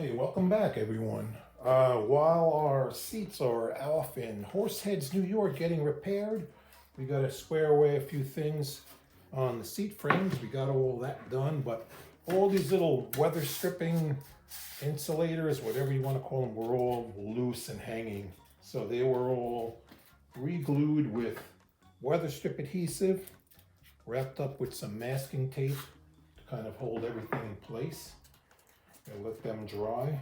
Hey, welcome back, everyone. While our seats are off in Horseheads, New York, getting repaired, we got to square away a few things on the seat frames. We got all that done, but all these little weather stripping insulators, whatever you want to call them, were all loose and hanging. So they were all re-glued with weather strip adhesive, wrapped up with some masking tape to kind of hold everything in place. And let them dry,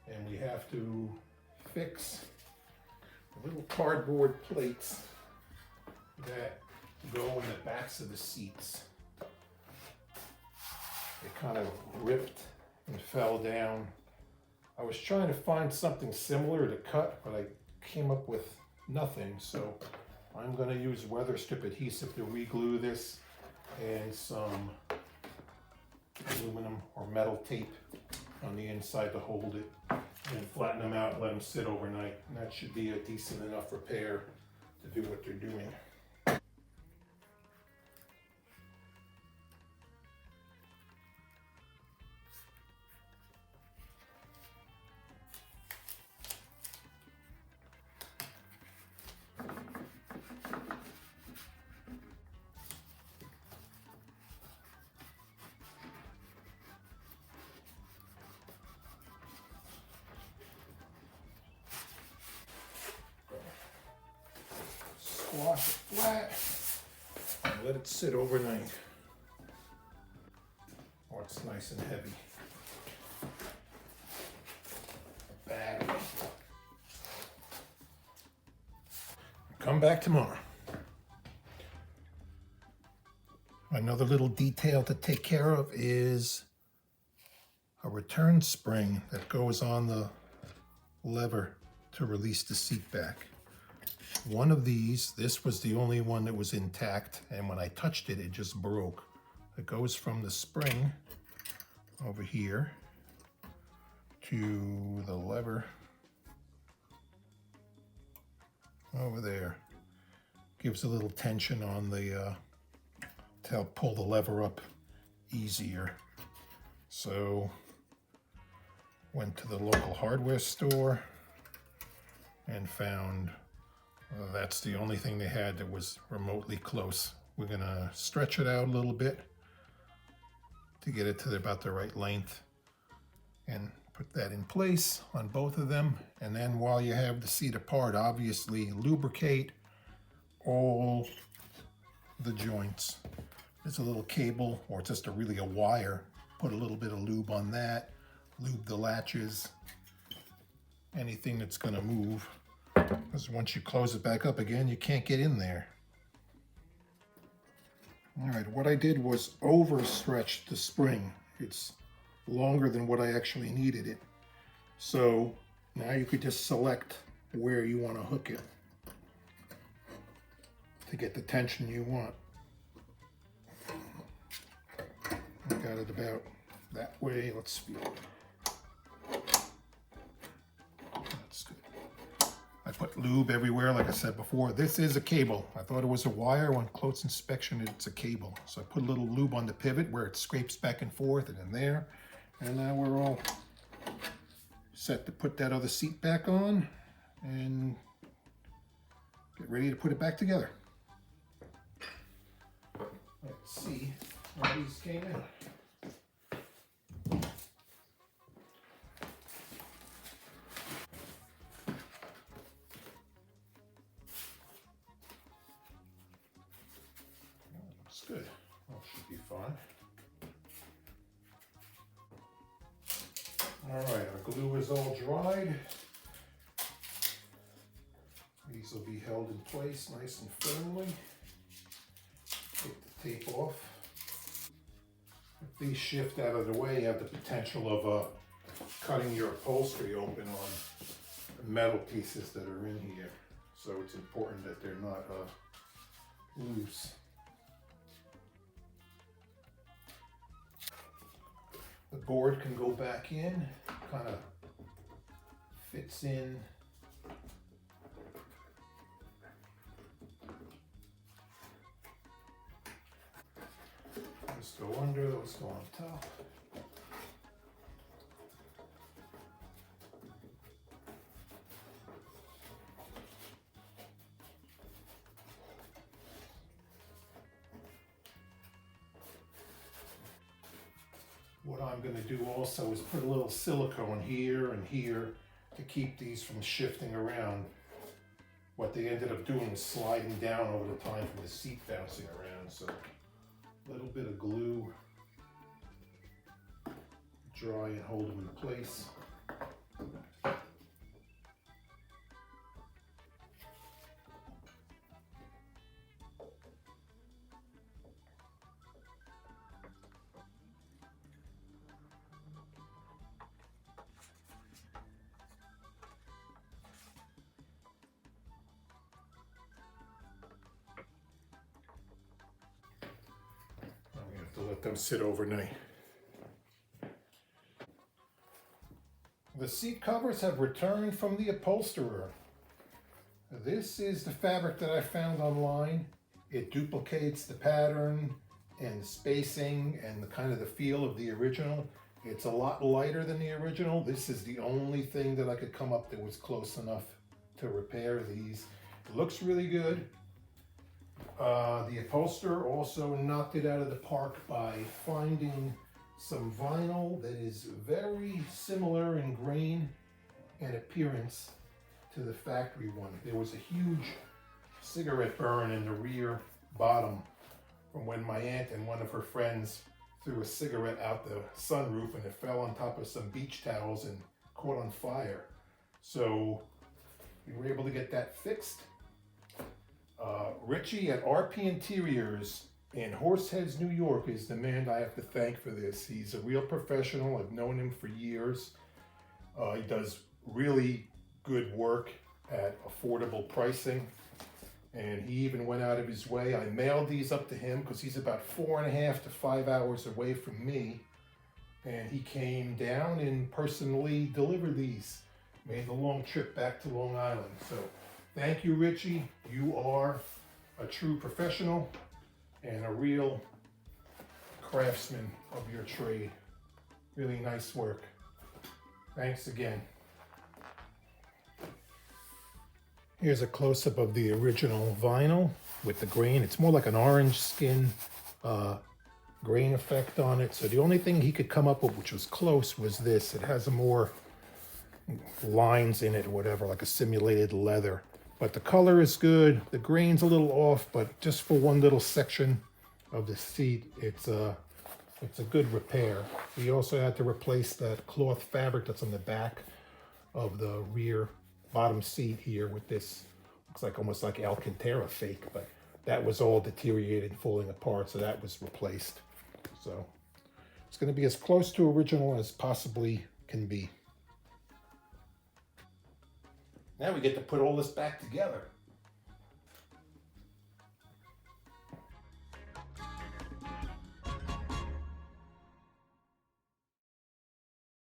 and we have to fix little cardboard plates that go in the backs of the seats. They kind of ripped and fell down. I was trying to find something similar to cut, but I came up with nothing, so I'm going to use weather strip adhesive to re-glue this and some aluminum or metal tape on the inside to hold it, and flatten them out and let them sit overnight. And that should be a decent enough repair to do what they're doing. Squash it flat and let it sit overnight. Oh, it's nice and heavy. Bag. Come back tomorrow. Another little detail to take care of is a return spring that goes on the lever to release the seat back. One of these, this was the only one that was intact, and when I touched it, it just broke. It goes from the spring over here to the lever over there. Gives a little tension on the, to help pull the lever up easier. So, went to the local hardware store and found that's the only thing they had that was remotely close. We're gonna stretch it out a little bit to get it to about the right length and put that in place on both of them. And then while you have the seat apart, obviously lubricate all the joints. There's a little cable, or just really a wire. Put a little bit of lube on that, lube the latches, anything that's gonna move. Because once you close it back up again, you can't get in there. All right, what I did was overstretch the spring. It's longer than what I actually needed it. So now you could just select where you want to hook it to get the tension you want. I got it about that way. Let's feel it. That's good. I put lube everywhere, like I said before. This is a cable. I thought it was a wire. On close inspection, it's a cable. So I put a little lube on the pivot where it scrapes back and forth and in there. And now we're all set to put that other seat back on and get ready to put it back together. Let's see how these came in. Good. Well, should be fine. All right, our glue is all dried. These will be held in place nice and firmly. Take the tape off. If these shift out of the way, you have the potential of cutting your upholstery open on the metal pieces that are in here. So it's important that they're not loose. The board can go back in, kind of fits in Those go under, those go on top. I'm going to do also is put a little silicone here and here to keep these from shifting around. What they ended up doing was sliding down over the time from the seat bouncing around. So a little bit of glue, dry and hold them in place. We have to let them sit overnight. The seat covers have returned from the upholsterer. This is the fabric that I found online. It duplicates the pattern and the spacing and the kind of the feel of the original. It's a lot lighter than the original. This is the only thing that I could come up that was close enough to repair these. It looks really good. The upholsterer also knocked it out of the park by finding some vinyl that is very similar in grain and appearance to the factory one. There was a huge cigarette burn in the rear bottom from when my aunt and one of her friends threw a cigarette out the sunroof and it fell on top of some beach towels and caught on fire. So we were able to get that fixed. Richie at RP Interiors in Horseheads, New York is the man I have to thank for this. He's a real professional. I've known him for years. He does really good work at affordable pricing. And he even went out of his way. I mailed these up to him because he's about 4.5 to 5 hours away from me. And he came down and personally delivered these. Made the long trip back to Long Island. So thank you, Richie. You are a true professional and a real craftsman of your trade. Really nice work. Thanks again. Here's a close-up of the original vinyl with the grain. It's more like an orange skin grain effect on it. So the only thing he could come up with, which was close, was this. It has a more lines in it or whatever, like a simulated leather. But the color is good. The grain's a little off, but just for one little section of the seat, it's a good repair. We also had to replace that cloth fabric that's on the back of the rear bottom seat here with this, looks like almost like Alcantara fake, but that was all deteriorated, falling apart, so that was replaced. So it's going to be as close to original as possibly can be. Now we get to put all this back together.